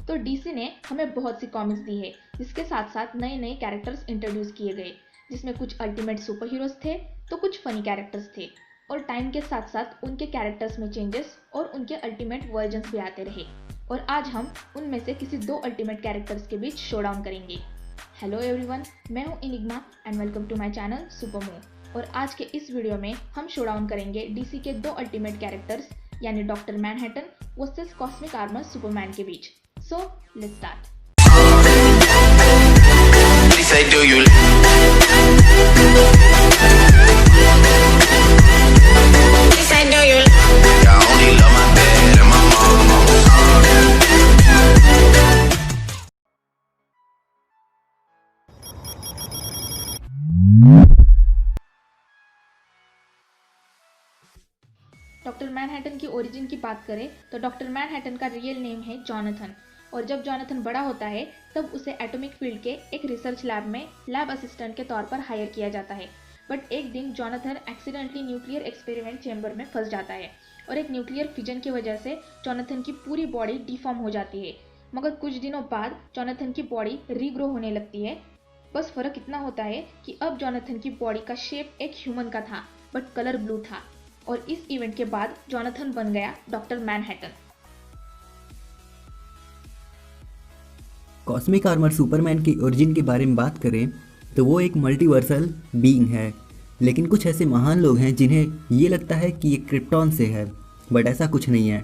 तो डीसी ने हमें बहुत सी कॉमिक्स दी है, जिसके साथ साथ नए नए कैरेक्टर्स इंट्रोड्यूस किए गए, जिसमें कुछ अल्टीमेट सुपर हीरोज थे तो कुछ फनी कैरेक्टर्स थे, और टाइम के साथ साथ उनके कैरेक्टर्स में चेंजेस और उनके अल्टीमेट वर्जन्स भी आते रहे। और आज हम उनमें से किसी 2 अल्टीमेट कैरेक्टर्स के बीच शोडाउन करेंगे। हेलो एवरीवन, मैं हूं Enigma and welcome to my channel Supremo. और आज के इस वीडियो में हम शोडाउन करेंगे डीसी के 2 अल्टीमेट कैरेक्टर्स यानी doctor Manhattan versus cosmic armour Superman के बीच। So let's start. Doctor Manhattan की ओरिजिन की बात करें तो डॉक्टर मैनहट्टन का रियल नेम है जॉनथन, और जब जॉनथन बड़ा होता है तब उसे एटॉमिक फील्ड के एक रिसर्च लैब में लैब असिस्टेंट के तौर पर हायर किया जाता है। बट एक दिन Jonathan accidentally nuclear experiment chamber में फंस जाता है और एक न्यूक्लियर फिजन की वजह से जॉनथन की पूरी बॉडी डिफॉर्म हो जाती है। मगर कुछ दिनों बाद जॉनथन की बॉडी रीग्रो होने लगती है। बस फर्क इतना होता है कि अब जॉनथन की बॉडी का शेप एक ह्यूमन का था बट कलर ब्लू था, और इस इवेंट के बाद जॉनथन बन गया doctor Manhattan. Cosmic armour Superman की ओरिजिन के बारे में बात करें तो वो एक मल्टीवर्सल बीइंग है, लेकिन कुछ ऐसे महान लोग हैं जिन्हें ये लगता है कि ये क्रिप्टॉन से है, बट ऐसा कुछ नहीं है।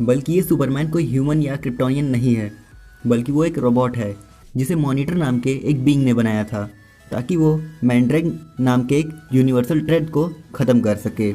बल्कि ये सुपरमैन कोई ह्यूमन या क्रिप्टोनियन नहीं है, बल्कि वो एक रोबोट है जिसे मॉनिटर नाम के एक बीइंग ने बनाया था ताकि वो मैंड्रैग नाम के एक यूनिवर्सल थ्रेड को ख़त्म कर सके।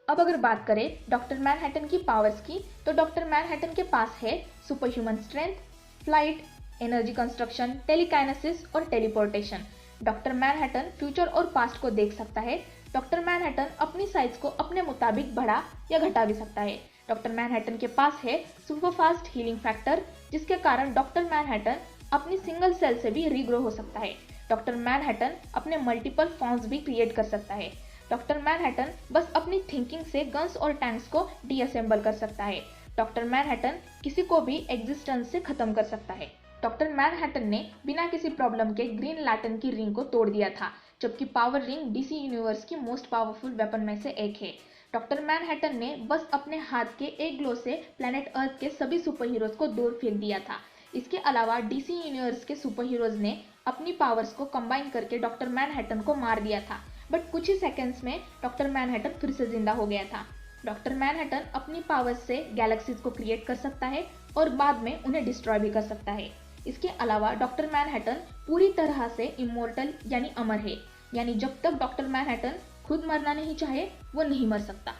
अब अगर बात करें डॉक्टर मैनहट्टन की पावर्स की, तो डॉक्टर मैनहट्टन के पास है super human strength, flight, energy construction, telekinesis और टेलीपोर्टेशन। डॉक्टर मैनहट्टन फ्यूचर और पास्ट को देख सकता है। डॉक्टर मैनहट्टन अपनी साइज को अपने मुताबिक बढ़ा या घटा भी सकता है। डॉक्टर मैनहट्टन के पास है सुपर फास्ट हीलिंग फैक्टर, जिसके कारण डॉक्टर मैनहट्टन अपनी सिंगल सेल से भी रीग्रो हो सकता है। डॉक्टर मैनहट्टन अपने मल्टीपल फॉर्म्स भी क्रिएट कर सकता है। डॉक्टर मैनहट्टन बस अपनी थिंकिंग से गन्स और टैंक्स को डीअसेंबल कर सकता है। डॉक्टर मैनहट्टन किसी को भी एग्जिस्टेंस से खत्म कर सकता है। डॉक्टर मैनहट्टन ने बिना किसी प्रॉब्लम के ग्रीन लैंटर्न की रिंग को तोड़ दिया था, जबकि पावर रिंग डीसी यूनिवर्स की मोस्ट पावरफुल वेपन में से एक है। डॉक्टर मैनहट्टन ने बस अपने हाथ के एक ग्लो से प्लेनेट अर्थ के सभी सुपर हीरोज को दूर फेंक दिया था। इसके अलावा डीसी यूनिवर्स के सुपर हीरोज ने अपनी पावर्स को कंबाइन करके डॉक्टर मैनहट्टन को मार दिया था, बट कुछ ही सेकंड्स में डॉक्टर मैनहट्टन फिर से जिंदा हो गया था। डॉक्टर मैनहट्टन अपनी पावर्स से गैलेक्सीज को क्रिएट कर सकता है और बाद में उन्हें डिस्ट्रॉय भी कर सकता है। इसके अलावा डॉक्टर मैनहट्टन पूरी तरह से इमोर्टल यानी अमर है, यानी जब तक डॉक्टर मैनहट्टन खुद मरना नहीं चाहे वो नहीं मर सकता।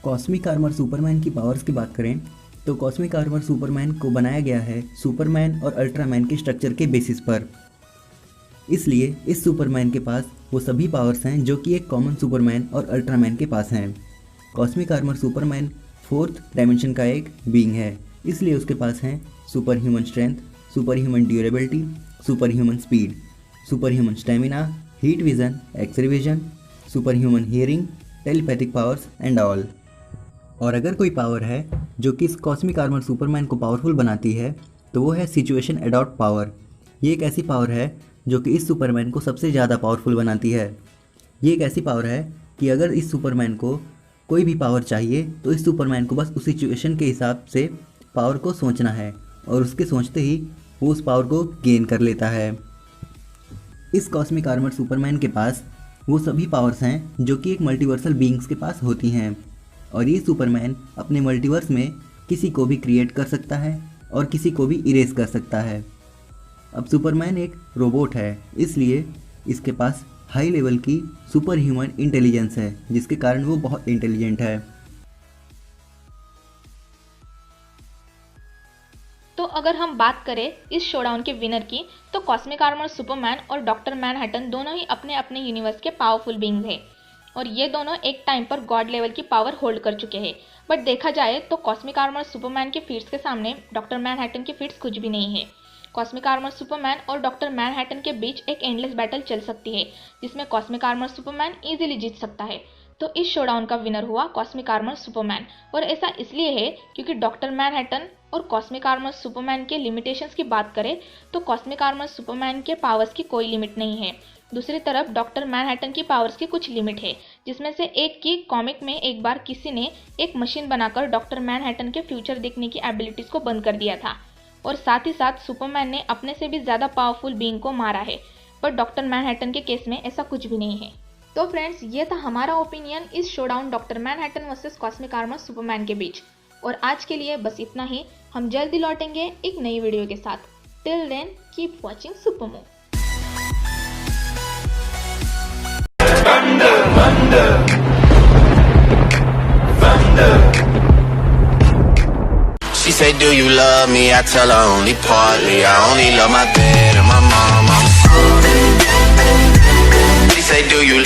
कॉस्मिक आर्मर सुपरमैन की पावर्स की बात करें तो कॉस्मिक आर्मर सुपरमैन को बनाया गया है सुपरमैन और अल्ट्रामैन के स्ट्रक्चर के बेसिस पर। इसलिए इस सुपरमैन के पास वो सभी पावर्स हैं जो कि एक कॉमन सुपरमैन और अल्ट्रामैन के पास हैं। Cosmic armour Superman 4th dimension का एक बीइंग है, इसलिए उसके पास हैं super human strength, super human durability, super human speed, super human stamina, heat vision, x-ray vision, super human hearing, telepathic powers and all. और अगर कोई पावर है जो कि इस कॉस्मिक आर्मर सुपरमैन को पावरफुल बनाती है तो वो है सिचुएशन एडॉप्ट पावर। ये एक ऐसी पावर है जो कि इस सुपरमैन को सबसे ज़्यादा पावरफुल बनाती है। ये एक ऐसी पावर है कि अगर इस सुपरमैन को कोई भी पावर चाहिए तो इस सुपरमैन को बस उस सिचुएशन के हिसाब से पावर को सोचना है और उसके सोचते ही वो उस पावर को गेन कर लेता है। इस कॉस्मिक आर्मर सुपरमैन के पास वो सभी पावर्स हैं जो कि एक मल्टीवर्सल बीइंग्स के पास होती हैं, और ये सुपरमैन अपने मल्टीवर्स में किसी को भी क्रिएट कर सकता है और किसी को भी इरेज कर सकता है। अब सुपरमैन एक रोबोट है, इसलिए इसके पास हाई लेवल की सुपर ह्यूमन इंटेलिजेंस है, जिसके कारण वो बहुत इंटेलिजेंट है। तो अगर हम बात करें इस शोडाउन के विनर की, तो कॉस्मिक आर्मर सुपरमैन और डॉक्टर मैनहट्टन दोनों ही अपने अपने यूनिवर्स के पावरफुल बीइंग्स हैं, और ये दोनों एक टाइम पर गॉड लेवल की पावर होल्ड कर चुके हैं। बट देखा जाए तो कॉस्मिक आर्मर सुपरमैन के फीट्स के सामने डॉक्टर मैनहट्टन के फीट्स कुछ भी नहीं है। कॉस्मिक आर्मर सुपरमैन और डॉक्टर मैनहट्टन के बीच एक एंडलेस बैटल चल सकती है, जिसमें कॉस्मिक आर्मर सुपरमैन इजीली जीत सकता है। तो इस शोडाउन का विनर हुआ कॉस्मिक आर्मर सुपरमैन, और ऐसा इसलिए है क्योंकि डॉक्टर मैनहट्टन और कॉस्मिक आर्मर सुपरमैन के लिमिटेशंस की बात करें तो कॉस्मिक आर्मर सुपरमैन के पावर्स की कोई लिमिट नहीं है। दूसरी तरफ डॉक्टर मैनहट्टन की पावर्स की कुछ लिमिट है, जिसमें से एक की कॉमिक में एक बार किसी ने एक मशीन बनाकर डॉक्टर मैनहट्टन के फ्यूचर देखने की एबिलिटीज को बंद कर दिया था, और साथ ही साथ सुपरमैन ने अपने से भी ज़्यादा पावरफुल बीइंग को मारा है। पर डॉक्टर मैनहट्टन के केस में ऐसा कुछ भी नहीं है। तो फ्रेंड्स, ये था हमारा ओपिनियन इस showdown doctor Manhattan versus cosmic armour Superman के बीच। और आज के लिए बस इतना ही। हम जल्दी लौटेंगे एक नई वीडियो के साथ। Till then keep watching super move. Thunder, thunder, thunder. She say, do you love me? I tell her only partly. I only love my dad and my mom. She say, do you